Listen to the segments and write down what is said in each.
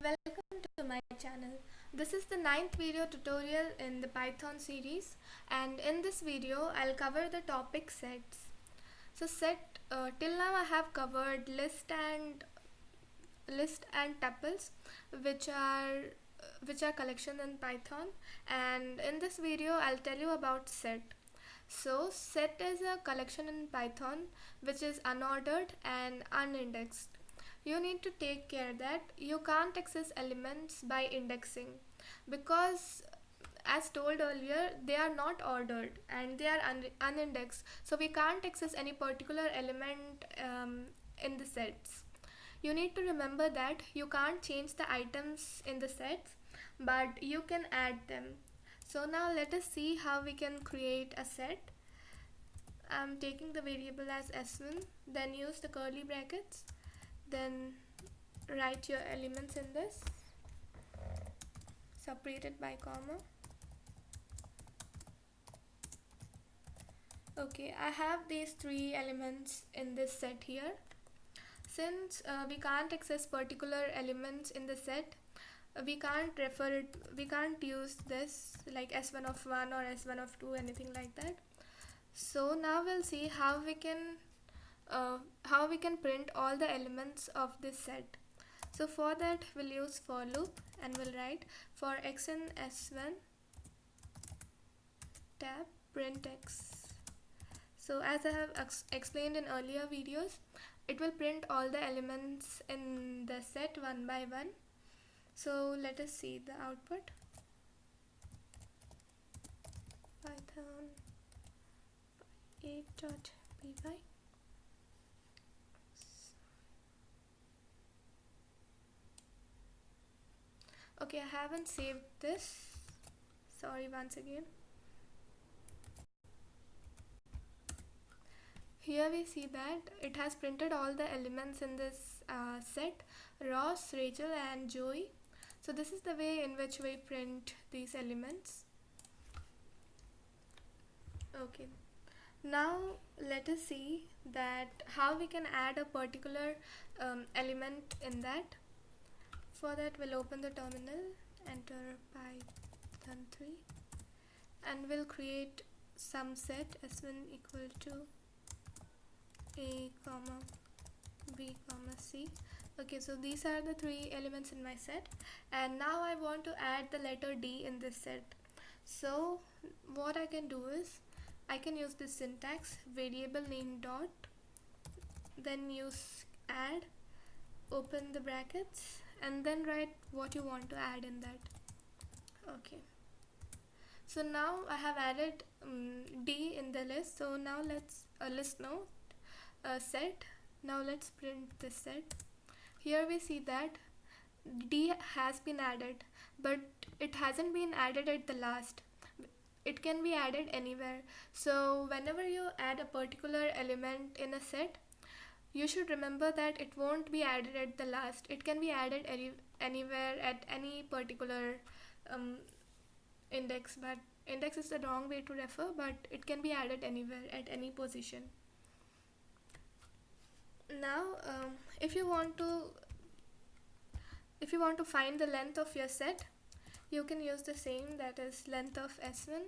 Welcome to my channel. This is the 9th video tutorial in the Python series, and in this video I'll cover the topic sets. So till now I have covered list and tuples, which are collections in Python, and in this video I'll tell you about set. So set is a collection in Python which is unordered and unindexed. You need to take care that you can't access elements by indexing, because as told earlier they are not ordered and they are unindexed, so we can't access any particular element in the sets. You need to remember that you can't change the items in the sets, but you can add them. So now let us see how we can create a set. I'm taking the variable as s1, then use the curly brackets, then write your elements in this, separated by comma. Okay, I have these three elements in this set here. Since we can't access particular elements in the set, we can't use this like s1 of 1 or s1 of 2, anything like that. So now we'll see how we can print all the elements of this set. So for that we'll use for loop and we'll write for x in s1 tab print x. So as I have explained in earlier videos, it will print all the elements in the set one by one. So let us see the output. Python 8.py. Okay, I haven't saved this. Sorry once again. Here we see that it has printed all the elements in this set: Ross, Rachel and Joey. So this is the way in which we print these elements. Okay, now let us see that how we can add a particular element in that. For that we'll open the terminal, enter Python 3, and we'll create some set s1 equal to a comma b comma c. Okay, so these are the three elements in my set, and now I want to add the letter D in this set. So what I can do is I can use this syntax: variable name dot, then use add, open the brackets, and then write what you want to add in that. Okay, so now I have added D in the list. So now let's list note set. Now let's print this set. Here we see that D has been added, but it hasn't been added at the last. It can be added anywhere. So whenever you add a particular element in a set, you should remember that it won't be added at the last. It can be added anywhere at any particular index, but index is the wrong way to refer, but it can be added anywhere at any position. Now if you want to find the length of your set, you can use the same, that is length of s1.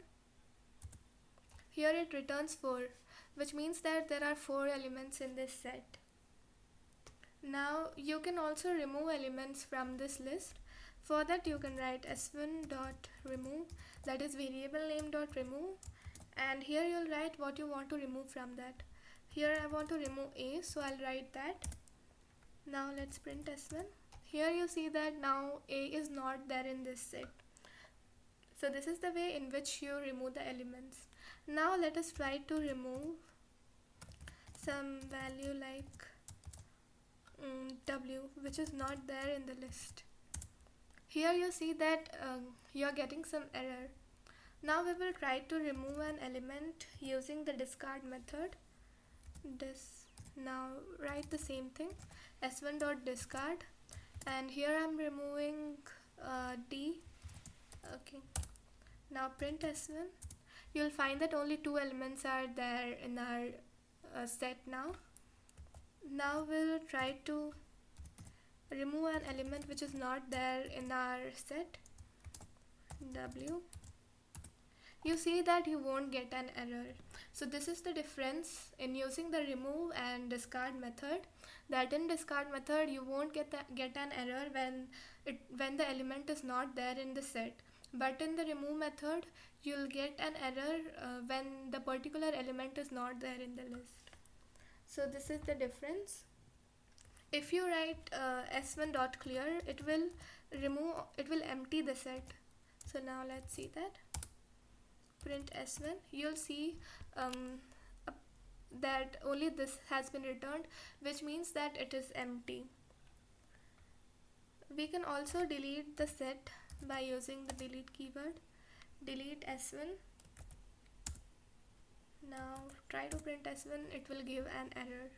Here it returns 4, which means that there are 4 elements in this set. Now you can also remove elements from this list. For that you can write s1 dot remove, that is variable name dot remove, and here you'll write what you want to remove from that. Here I want to remove A, so I'll write that. Now let's print s1. Here you see that now A is not there in this set. So this is the way in which you remove the elements. Now let us try to remove some value like W, which is not there in the list. Here you see that you're getting some error. Now we will try to remove an element using the discard method. Now write the same thing, s1 dot discard, and here I'm removing D. Okay, now print s1. You'll find that only 2 elements are there in our set now. Now we'll try to remove an element which is not there in our set, W, you see that you won't get an error. So this is the difference in using the remove and discard method, that in discard method you won't get an error when the element is not there in the set, but in the remove method you'll get an error when the particular element is not there in the list. So this is the difference. If you write s1 dot clear, it will empty the set. So now let's see that. Print s1, you'll see that only this has been returned, which means that it is empty. We can also delete the set by using the delete keyword. Delete s1. Now try to print s1, it will give an error.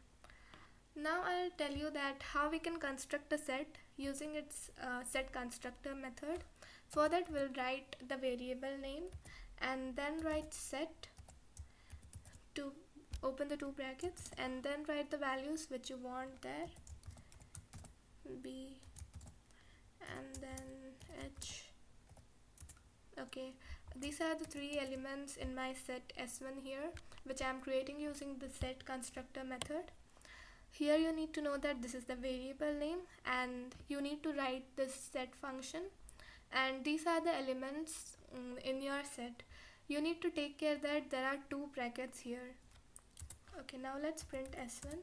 Now I'll tell you that how we can construct a set using its set constructor method. For that we'll write the variable name and then write set to open the two brackets, and then write the values which you want there, B and then H. Okay, these are the three elements in my set S1 here, which I am creating using the set constructor method. Here you need to know that this is the variable name and you need to write this set function, and these are the elements in your set. You need to take care that there are two brackets here. Okay, now let's print S1.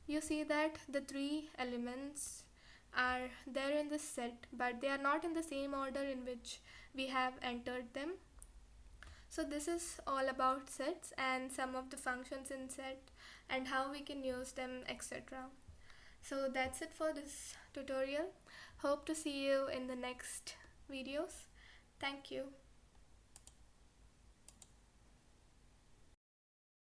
You see that the three elements are there in this set, but they are not in the same order in which we have entered them. So this is all about sets and some of the functions in set and how we can use them, etc. So that's it for this tutorial. Hope to see you in the next videos. Thank you.